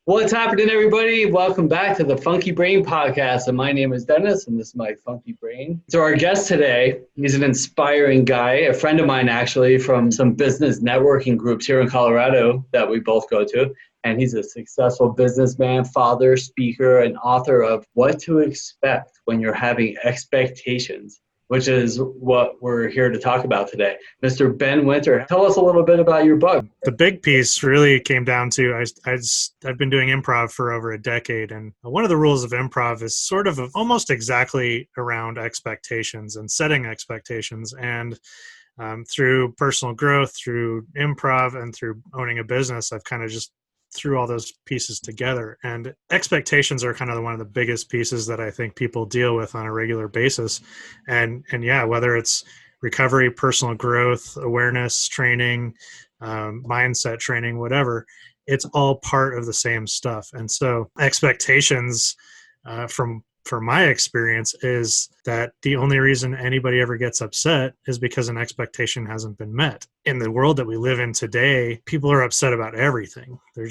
What's happening, everybody? Welcome back to the Funky Brain Podcast. And my name is Dennis, and this is my Funky Brain. So, our guest today, he's an inspiring guy, a friend of mine, actually, from some business networking groups here in Colorado that we both go to. And he's a successful businessman, father, speaker, and author of What to Expect When You're Having Expectations, which is what we're here to talk about today. Mr. Ben Winter, tell us a little bit about your book. The big piece really came down to I've been doing improv for over a decade, and one of the rules of improv is sort of almost exactly around expectations and setting expectations. And through personal growth, through improv, and through owning a business, I've kind of just threw all those pieces together. And expectations are kind of one of the biggest pieces that I think people deal with on a regular basis. And yeah, whether it's recovery, personal growth, awareness training, mindset training, whatever, it's all part of the same stuff. And so expectations from my experience is that the only reason anybody ever gets upset is because an expectation hasn't been met. In the world that we live in today, people are upset about everything. They're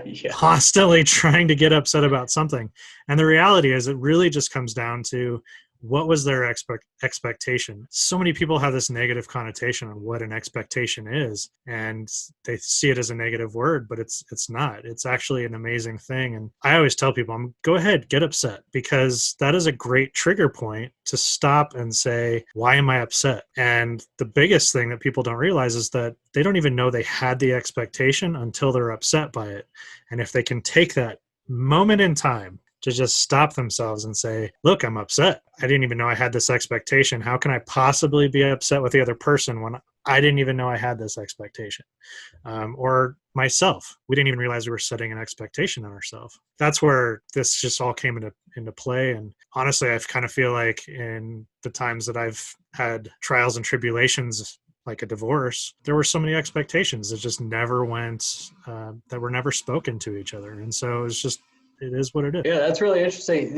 Yeah. constantly trying to get upset about something. And the reality is it really just comes down to what was their expectation. So many people have this negative connotation on what an expectation is, and they see it as a negative word, but it's not. It's actually an amazing thing. And I always tell people, go ahead, get upset, because that is a great trigger point to stop and say, why am I upset? And the biggest thing that people don't realize is that they don't even know they had the expectation until they're upset by it. And if they can take that moment in time to just stop themselves and say, look, I'm upset. I didn't even know I had this expectation. How can I possibly be upset with the other person when I didn't even know I had this expectation? Or myself. We didn't even realize we were setting an expectation on ourselves. That's where this just all came into play. And honestly, I kind of feel like in the times that I've had trials and tribulations, like a divorce, there were so many expectations that just never went, that were never spoken to each other. And so it is what it is. Yeah, that's really interesting.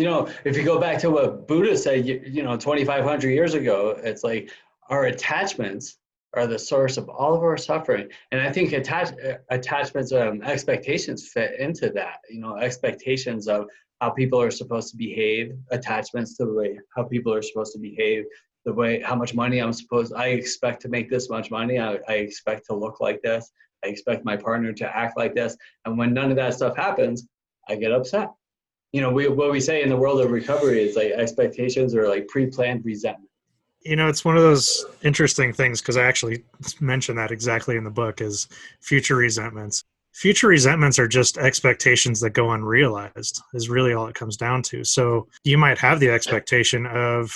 If you go back to what Buddha said, 2,500 years ago, it's like our attachments are the source of all of our suffering. And I think attachments, expectations fit into that, expectations of how people are supposed to behave, attachments to the way how people are supposed to behave, the way, how much money I expect to make this much money. I expect to look like this. I expect my partner to act like this. And when none of that stuff happens, I get upset. What we say in the world of recovery is like expectations are like pre-planned resentment. It's one of those interesting things, because I actually mentioned that exactly in the book, is future resentments. Future resentments are just expectations that go unrealized, is really all it comes down to. So you might have the expectation of,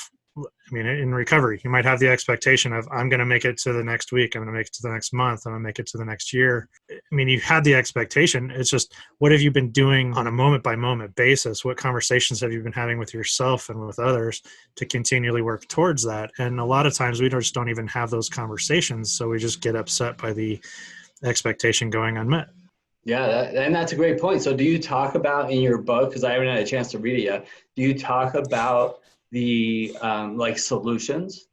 in recovery, you might have the expectation of, I'm going to make it to the next week. I'm going to make it to the next month. I'm going to make it to the next year. You had the expectation. It's just, what have you been doing on a moment by moment basis? What conversations have you been having with yourself and with others to continually work towards that? And a lot of times we just don't even have those conversations. So we just get upset by the expectation going unmet. Yeah, and that's a great point. So do you talk about in your book, because I haven't had a chance to read it yet, do you talk about the like solutions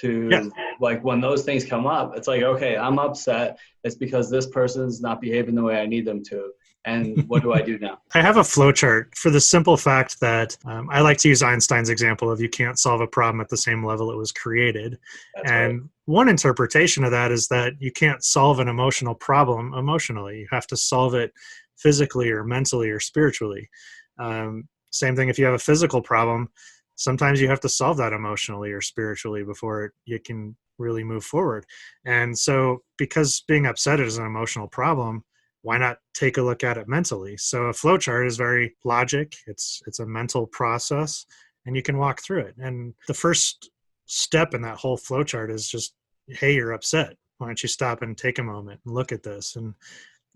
Yeah. to, like, when those things come up? It's like, okay, I'm upset. It's because this person's not behaving the way I need them to. And what do I do now? I have a flowchart for the simple fact that I like to use Einstein's example of you can't solve a problem at the same level it was created. That's And right. one interpretation of that is that you can't solve an emotional problem emotionally. You have to solve it physically or mentally or spiritually. Same thing if you have a physical problem. Sometimes you have to solve that emotionally or spiritually before you can really move forward. And so, because being upset is an emotional problem, why not take a look at it mentally? So a flowchart is very logic. It's a mental process, and you can walk through it. And the first step in that whole flowchart is just, hey, you're upset. Why don't you stop and take a moment and look at this? And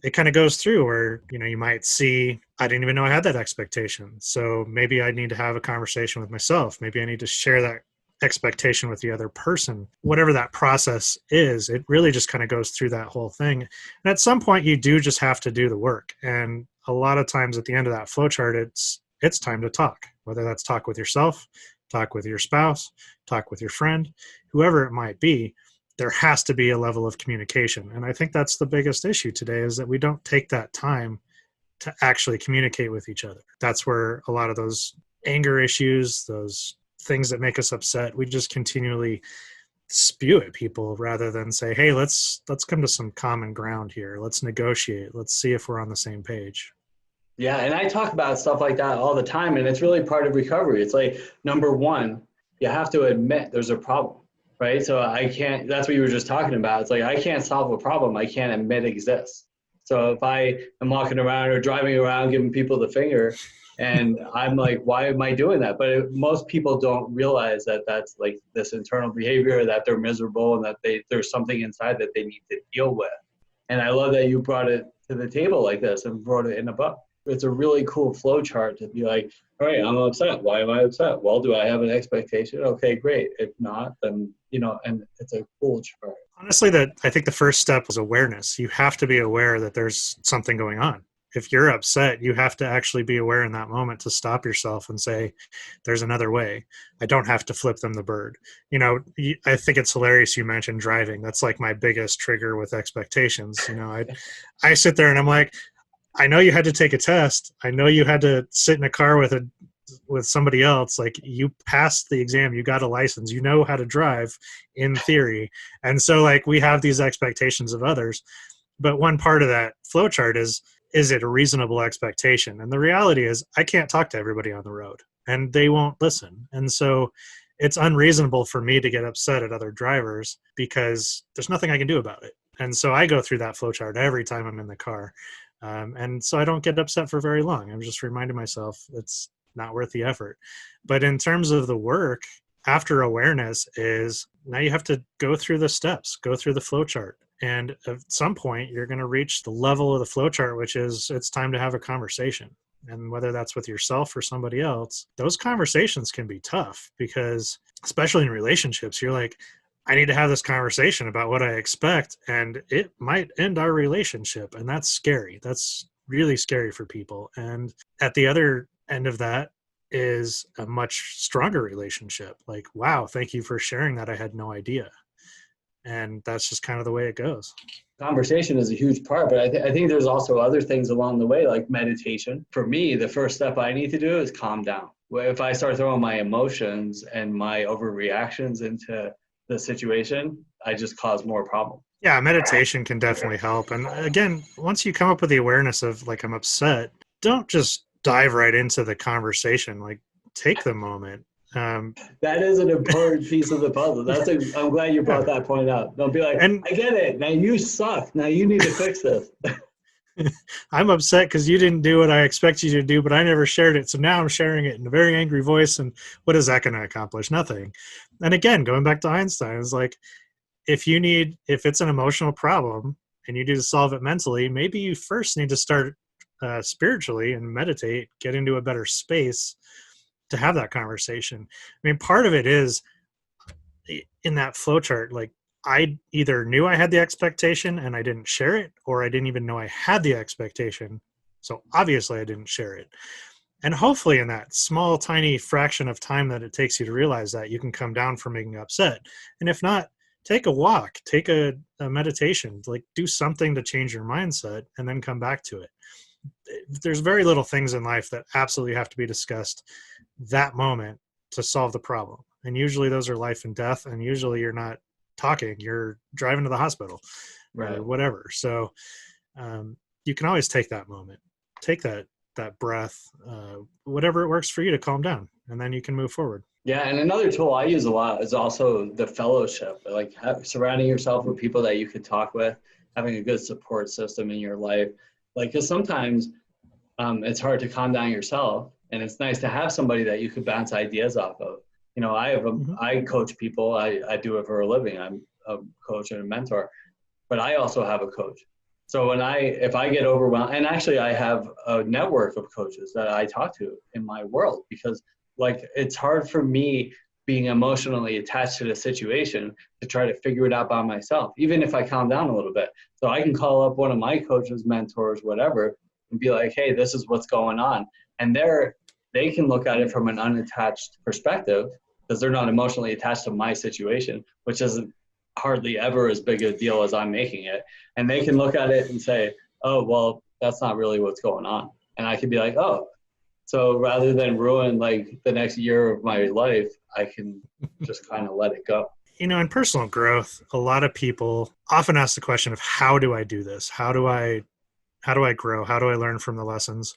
it kind of goes through where, you might see, I didn't even know I had that expectation. So maybe I need to have a conversation with myself. Maybe I need to share that expectation with the other person. Whatever that process is, it really just kind of goes through that whole thing. And at some point you do just have to do the work. And a lot of times at the end of that flowchart, it's time to talk, whether that's talk with yourself, talk with your spouse, talk with your friend, whoever it might be. There has to be a level of communication. And I think that's the biggest issue today, is that we don't take that time to actually communicate with each other. That's where a lot of those anger issues, those things that make us upset, we just continually spew at people rather than say, hey, let's come to some common ground here. Let's negotiate. Let's see if we're on the same page. Yeah, and I talk about stuff like that all the time, and it's really part of recovery. It's like, number one, you have to admit there's a problem, right? So I can't, that's what you were just talking about. It's like, I can't solve a problem I can't admit exists. So if I am walking around or driving around giving people the finger, and I'm like, why am I doing that? But most people don't realize that that's like this internal behavior, that they're miserable, and that there's something inside that they need to deal with. And I love that you brought it to the table like this and wrote it in a book. It's a really cool flow chart to be like, all right, I'm upset. Why am I upset? Well, do I have an expectation? Okay, great. If not, then, and it's a cool chart. Honestly, I think the first step is awareness. You have to be aware that there's something going on. If you're upset, you have to actually be aware in that moment to stop yourself and say, there's another way. I don't have to flip them the bird. I think it's hilarious you mentioned driving. That's like my biggest trigger with expectations. I sit there and I'm like, I know you had to take a test. I know you had to sit in a car with somebody else. Like, you passed the exam, you got a license, you know how to drive in theory. And so like we have these expectations of others. But one part of that flow chart is it a reasonable expectation? And the reality is I can't talk to everybody on the road and they won't listen. And so it's unreasonable for me to get upset at other drivers because there's nothing I can do about it. And so I go through that flow chart every time I'm in the car. And so I don't get upset for very long. I'm just reminding myself it's not worth the effort. But in terms of the work, after awareness is now you have to go through the steps, go through the flow chart. And at some point, you're going to reach the level of the flow chart, which is it's time to have a conversation. And whether that's with yourself or somebody else, those conversations can be tough because, especially in relationships, you're like, I need to have this conversation about what I expect, and it might end our relationship. And that's scary. That's really scary for people. And at the other end of that is a much stronger relationship. Like, wow, thank you for sharing that. I had no idea. And that's just kind of the way it goes. Conversation is a huge part, but I think there's also other things along the way, like meditation. For me, the first step I need to do is calm down. If I start throwing my emotions and my overreactions into the situation, I just cause more problems. Yeah, meditation can definitely help. And again, once you come up with the awareness of like, I'm upset, don't just dive right into the conversation. Like, take the moment. That is an important piece of the puzzle. I'm glad you brought that point up. Don't be like, I get it. Now you suck. Now you need to fix this. I'm upset because you didn't do what I expect you to do, but I never shared it. So now I'm sharing it in a very angry voice. And what is that going to accomplish? Nothing. And again, going back to Einstein, it's like, if it's an emotional problem and you need to solve it mentally, maybe you first need to start spiritually and meditate, get into a better space to have that conversation. I mean, part of it is in that flow chart, like, I either knew I had the expectation and I didn't share it, or I didn't even know I had the expectation. So obviously I didn't share it. And hopefully in that small, tiny fraction of time that it takes you to realize that, you can come down from being upset. And if not, take a walk, take a meditation, like do something to change your mindset and then come back to it. There's very little things in life that absolutely have to be discussed that moment to solve the problem. And usually those are life and death. And usually you're not talking, you're driving to the hospital, right, or whatever. So you can always take that moment, take that breath, whatever it works for you to calm down, and then you can move forward. Yeah, and another tool I use a lot is also the fellowship, like surrounding yourself with people that you could talk with, having a good support system in your life. Like, because sometimes it's hard to calm down yourself, and it's nice to have somebody that you could bounce ideas off of. I coach people. I do it for a living. I'm a coach and a mentor, but I also have a coach. So if I get overwhelmed, and actually I have a network of coaches that I talk to in my world, because like, it's hard for me being emotionally attached to the situation to try to figure it out by myself, even if I calm down a little bit. So I can call up one of my coaches, mentors, whatever, and be like, hey, this is what's going on. And they can look at it from an unattached perspective, because they're not emotionally attached to my situation, which isn't hardly ever as big a deal as I'm making it. And they can look at it and say, oh, well, that's not really what's going on. And I can be like, oh, so rather than ruin like the next year of my life, I can just kind of let it go. In personal growth, a lot of people often ask the question of how do I do this? How do I grow? How do I learn from the lessons?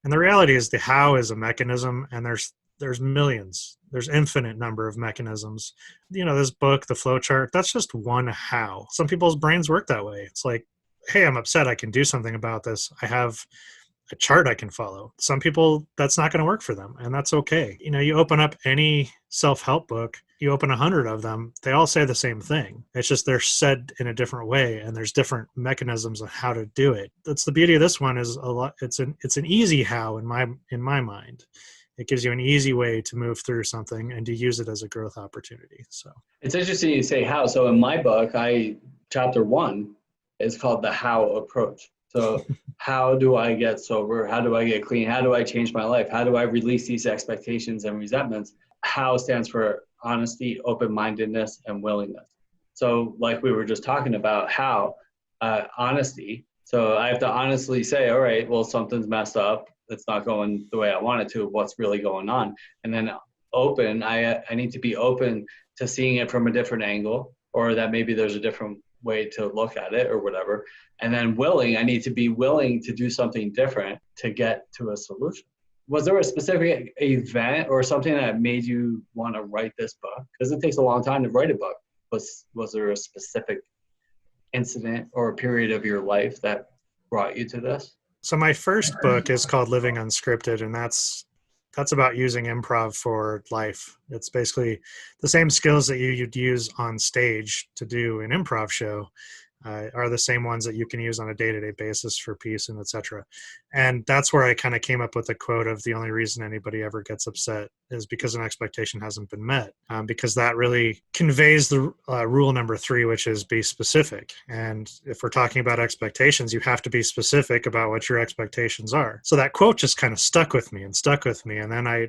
And the reality is the how is a mechanism, and there's millions. There's infinite number of mechanisms. This book, the Flowchart, that's just one how. Some people's brains work that way. It's like, hey, I'm upset. I can do something about this. I have a chart I can follow. Some people, that's not going to work for them, and that's okay. You open up any self-help book, you open 100 of them, they all say the same thing. It's just they're said in a different way, and there's different mechanisms on how to do it. That's the beauty of this one, is a lot. It's an easy how in my mind. It gives you an easy way to move through something and to use it as a growth opportunity. So it's interesting you say how. So in my book, chapter 1 is called the how approach. So how do I get sober? How do I get clean? How do I change my life? How do I release these expectations and resentments? How stands for honesty, open-mindedness, and willingness. So like we were just talking about, how honesty. So I have to honestly say, all right, well, something's messed up. It's not going the way I want it to. What's really going on? And then open, I need to be open to seeing it from a different angle, or that maybe there's a different way to look at it or whatever. And then willing, I need to be willing to do something different to get to a solution. Was there a specific event or something that made you want to write this book? Because it takes a long time to write a book. Was there a specific incident or a period of your life that brought you to this? So my first book is called Living Unscripted, and that's about using improv for life. It's basically the same skills that you'd use on stage to do an improv show are the same ones that you can use on a day-to-day basis for peace and etc. And that's where I kind of came up with the quote of the only reason anybody ever gets upset is because an expectation hasn't been met, because that really conveys the rule number 3, which is be specific. And if we're talking about expectations, you have to be specific about what your expectations are. So that quote just kind of stuck with me. And then I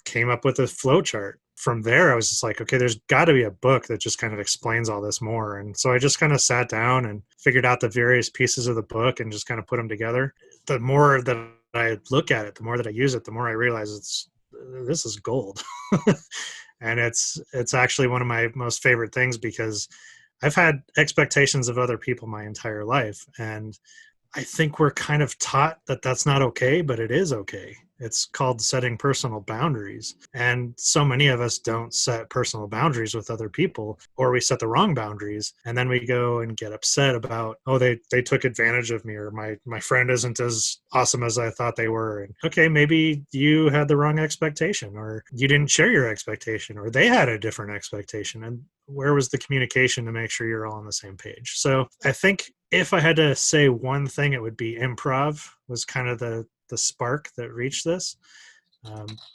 came up with a flow chart. From there, I was just like, okay, there's got to be a book that just kind of explains all this more. And so I just kind of sat down and figured out the various pieces of the book and just kind of put them together. The more that I look at it, the more that I use it, the more I realize this is gold. And it's actually one of my most favorite things, because I've had expectations of other people my entire life. And I think we're kind of taught that that's not okay, but it is okay. It's called setting personal boundaries. And so many of us don't set personal boundaries with other people, or we set the wrong boundaries. And then we go and get upset about, oh, they took advantage of me, or my friend isn't as awesome as I thought they were. And okay, maybe you had the wrong expectation, or you didn't share your expectation, or they had a different expectation. And where was the communication to make sure you're all on the same page? So I think if I had to say one thing, it would be improv was kind of the spark that reached this.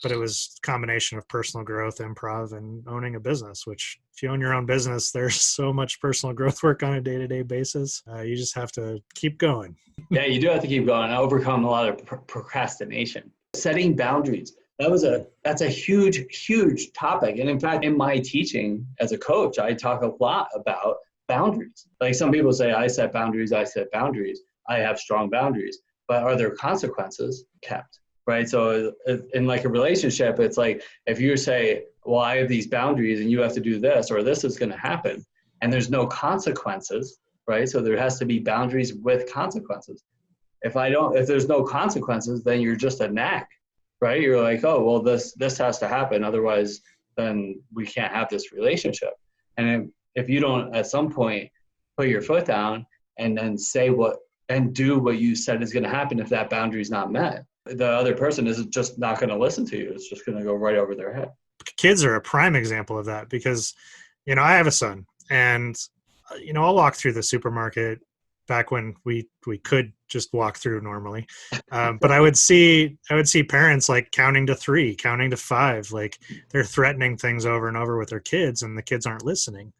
But it was a combination of personal growth, improv, and owning a business, which if you own your own business, there's so much personal growth work on a day-to-day basis. You just have to keep going. Yeah, you do have to keep going. I overcome a lot of procrastination. Setting boundaries. That's a huge topic. And in fact, in my teaching as a coach, I talk a lot about boundaries. Like some people say, I set boundaries. I have strong boundaries. But are there consequences kept? Right. So in like a relationship, it's like if you say, well, I have these boundaries and you have to do this, or this is going to happen, and there's no consequences, right? So there has to be boundaries with consequences. If there's no consequences, then you're just a knack, right? You're like, oh, well, this has to happen. Otherwise, then we can't have this relationship. And if you don't at some point put your foot down and then do what you said is going to happen, if that boundary is not met, the other person is just not going to listen to you. It's just going to go right over their head. Kids are a prime example of that, because, I have a son, and, I'll walk through the supermarket back when we could just walk through normally. But I would see parents like counting to 3, counting to 5, like they're threatening things over and over with their kids, and the kids aren't listening.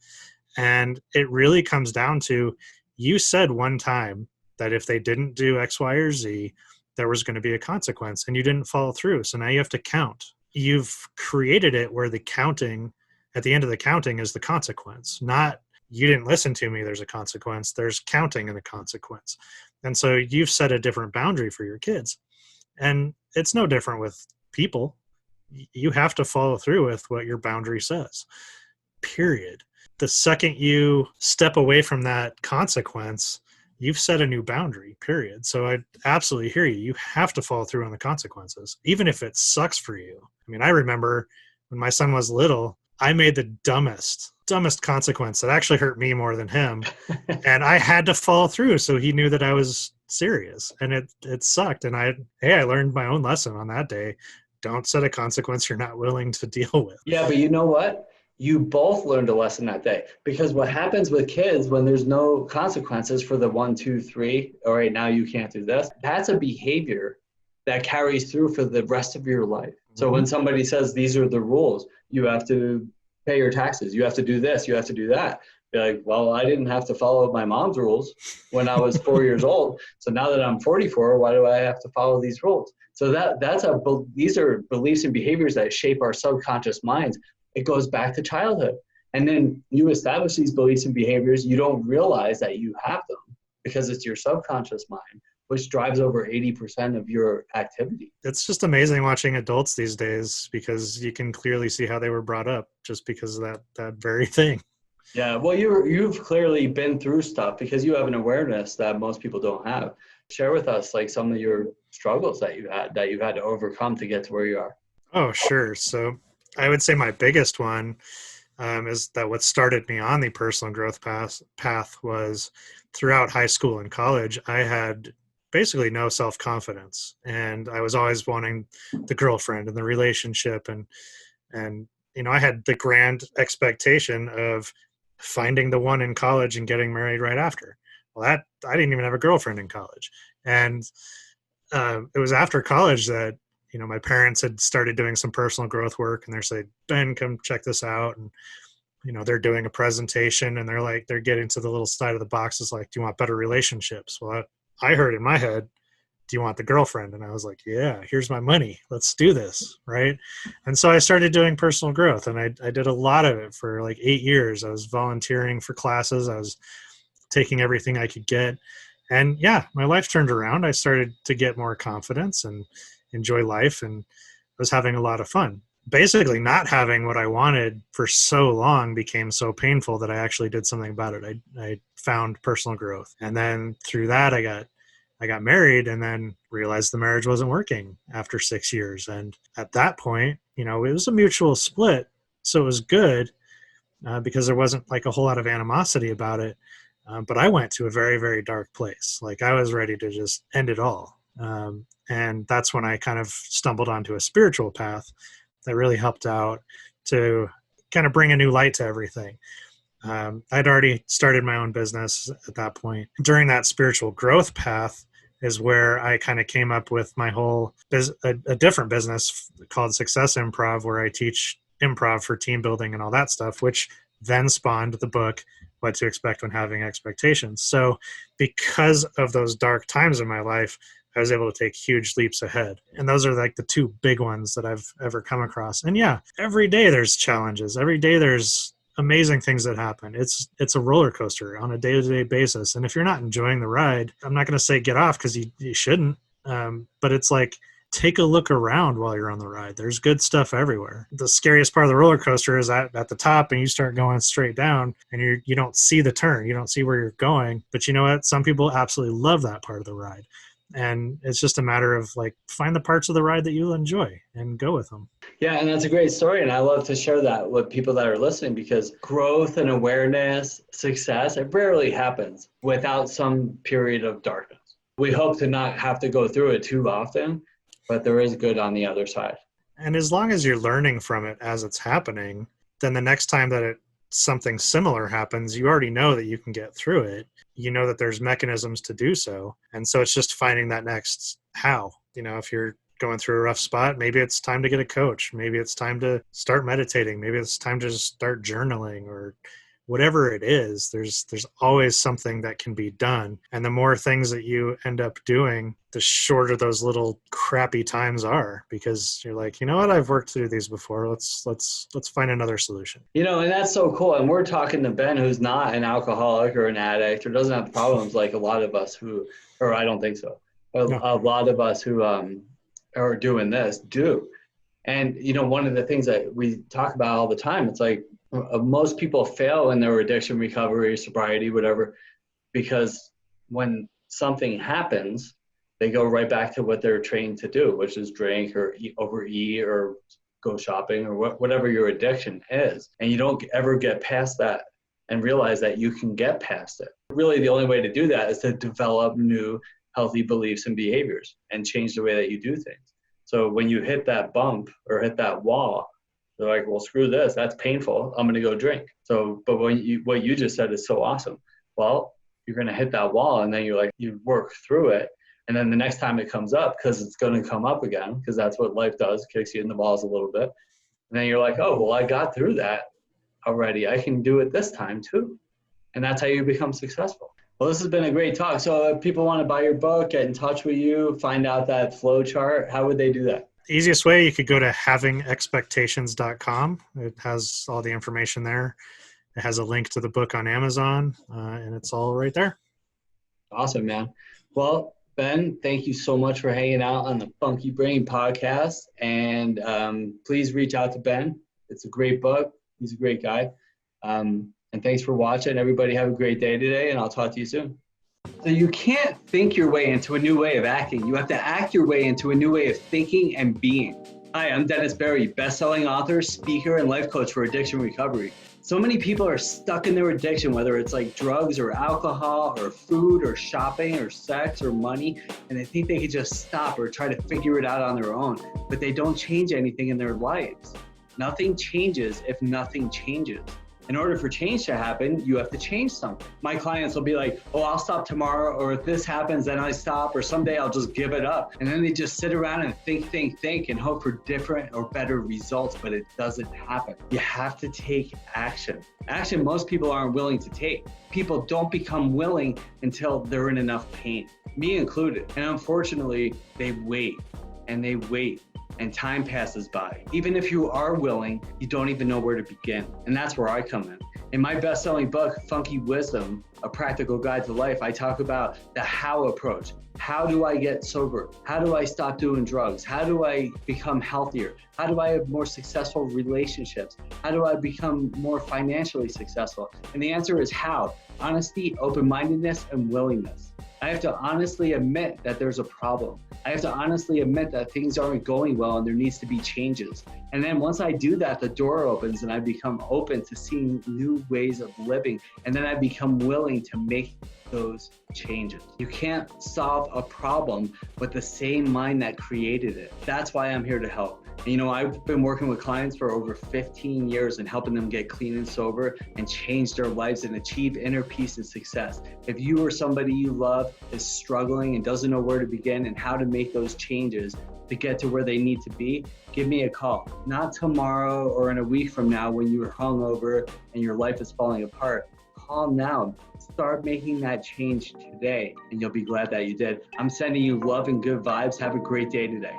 And it really comes down to, you said one time that if they didn't do X, Y, or Z, there was going to be a consequence, and you didn't follow through. So now you have to count. You've created it where the counting, at the end of the counting, is the consequence. Not, you didn't listen to me, there's a consequence. There's counting and a consequence. And so you've set a different boundary for your kids. And it's no different with people. You have to follow through with what your boundary says, period. The second you step away from that consequence, you've set a new boundary, period. So I absolutely hear you. You have to follow through on the consequences, even if it sucks for you. I mean, I remember when my son was little, I made the dumbest consequence that actually hurt me more than him. And I had to follow through so he knew that I was serious. And it sucked. And I learned my own lesson on that day. Don't set a consequence you're not willing to deal with. Yeah, but you know what? You both learned a lesson that day, because what happens with kids when there's no consequences for the 1, 2, 3, all right, now you can't do this, that's a behavior that carries through for the rest of your life. So when somebody says these are the rules, you have to pay your taxes, you have to do this, you have to do that. You're like, well, I didn't have to follow my mom's rules when I was 4 years old. So now that I'm 44, why do I have to follow these rules? So these are beliefs and behaviors that shape our subconscious minds. It goes back to childhood. And then you establish these beliefs and behaviors, you don't realize that you have them because it's your subconscious mind, which drives over 80% of your activity. It's just amazing watching adults these days, because you can clearly see how they were brought up just because of that very thing. Yeah, well, you've clearly been through stuff because you have an awareness that most people don't have. Share with us like some of your struggles that you've had to overcome to get to where you are. Oh, sure. So I would say my biggest one is that what started me on the personal growth path was throughout high school and college, I had basically no self-confidence, and I was always wanting the girlfriend and the relationship, and I had the grand expectation of finding the one in college and getting married right after. Well, that I didn't even have a girlfriend in college, and it was after college that my parents had started doing some personal growth work, and they're saying, Ben, come check this out. And they're doing a presentation, and they're getting to the little side of the box is like, do you want better relationships? Well, I heard in my head, do you want the girlfriend? And I was like, yeah, here's my money, let's do this, right? And so I started doing personal growth, and I did a lot of it for like 8 years. I was volunteering for classes, I was taking everything I could get, and yeah, my life turned around. I started to get more confidence and enjoy life, and I was having a lot of fun. Basically, not having what I wanted for so long became so painful that I actually did something about it. I found personal growth, and then through that I got married, and then realized the marriage wasn't working after 6 years. And at that point, it was a mutual split, so it was good because there wasn't like a whole lot of animosity about it. But I went to a very, very dark place. Like, I was ready to just end it all. And that's when I kind of stumbled onto a spiritual path that really helped out to kind of bring a new light to everything. I'd already started my own business at that point. During that spiritual growth path is where I kind of came up with my whole a different business called Success Improv, where I teach improv for team building and all that stuff, which then spawned the book, What to Expect When Having Expectations. So because of those dark times in my life, I was able to take huge leaps ahead. And those are like the two big ones that I've ever come across. And yeah, every day there's challenges. Every day there's amazing things that happen. It's a roller coaster on a day-to-day basis. And if you're not enjoying the ride, I'm not going to say get off, because you shouldn't. But it's like, take a look around while you're on the ride. There's good stuff everywhere. The scariest part of the roller coaster is at the top, and you start going straight down, and you don't see the turn. You don't see where you're going. But you know what? Some people absolutely love that part of the ride. And it's just a matter of like, find the parts of the ride that you'll enjoy and go with them. Yeah, and that's a great story. And I love to share that with people that are listening, because growth and awareness, success, it rarely happens without some period of darkness. We hope to not have to go through it too often, but there is good on the other side. And as long as you're learning from it as it's happening, then the next time that something similar happens, you already know that you can get through it. You know that there's mechanisms to do so. And so it's just finding that next how. If you're going through a rough spot, maybe it's time to get a coach. Maybe it's time to start meditating. Maybe it's time to just start journaling, or whatever it is. There's always something that can be done. And the more things that you end up doing, the shorter those little crappy times are, because you're like, you know what, I've worked through these before. Let's find another solution. And that's so cool. And we're talking to Ben, who's not an alcoholic or an addict or doesn't have problems like a lot of us or I don't think so. A lot of us who or doing this, do. And, one of the things that we talk about all the time, it's like most people fail in their addiction recovery, sobriety, whatever, because when something happens, they go right back to what they're trained to do, which is drink or overeat or go shopping or whatever your addiction is. And you don't ever get past that and realize that you can get past it. Really, the only way to do that is to develop new healthy beliefs and behaviors and change the way that you do things. So when you hit that bump or hit that wall, they're like, well, screw this. That's painful. I'm going to go drink. So, but what you just said is so awesome. Well, you're going to hit that wall and then you work through it. And then the next time it comes up, because it's going to come up again, because that's what life does, kicks you in the balls a little bit. And then you're like, oh, well, I got through that already. I can do it this time too. And that's how you become successful. Well, this has been a great talk. So if people want to buy your book, get in touch with you, find out that Flowchart, how would they do that? The easiest way, you could go to havingexpectations.com. It has all the information there. It has a link to the book on Amazon, and it's all right there. Awesome, man. Well, Ben, thank you so much for hanging out on the Funky Brain podcast. And please reach out to Ben. It's a great book. He's a great guy. And thanks for watching. Everybody have a great day today, and I'll talk to you soon. So you can't think your way into a new way of acting. You have to act your way into a new way of thinking and being. Hi, I'm Dennis Berry, best-selling author, speaker, and life coach for addiction recovery. So many people are stuck in their addiction, whether it's like drugs or alcohol or food or shopping or sex or money, and they think they could just stop or try to figure it out on their own, but they don't change anything in their lives. Nothing changes if nothing changes. In order for change to happen, you have to change something. My clients will be like, oh, I'll stop tomorrow, or if this happens, then I stop, or someday I'll just give it up. And then they just sit around and think, and hope for different or better results, but it doesn't happen. You have to take action. Action most people aren't willing to take. People don't become willing until they're in enough pain, me included. And unfortunately, they wait, and time passes by. Even if you are willing, you don't even know where to begin. And that's where I come in. In my best-selling book, Funky Wisdom, A Practical Guide to Life, I talk about the how approach. How do I get sober? How do I stop doing drugs? How do I become healthier? How do I have more successful relationships? How do I become more financially successful? And the answer is how. Honesty, open-mindedness, and willingness. I have to honestly admit that there's a problem. I have to honestly admit that things aren't going well and there needs to be changes. And then once I do that, the door opens and I become open to seeing new ways of living. And then I become willing to make those changes. You can't solve a problem with the same mind that created it. That's why I'm here to help. And, I've been working with clients for over 15 years and helping them get clean and sober and change their lives and achieve inner peace and success. If you or somebody you love is struggling and doesn't know where to begin and how to make those changes to get to where they need to be, give me a call. Not tomorrow or in a week from now when you're hungover and your life is falling apart. Call now. Start making that change today and you'll be glad that you did. I'm sending you love and good vibes. Have a great day today.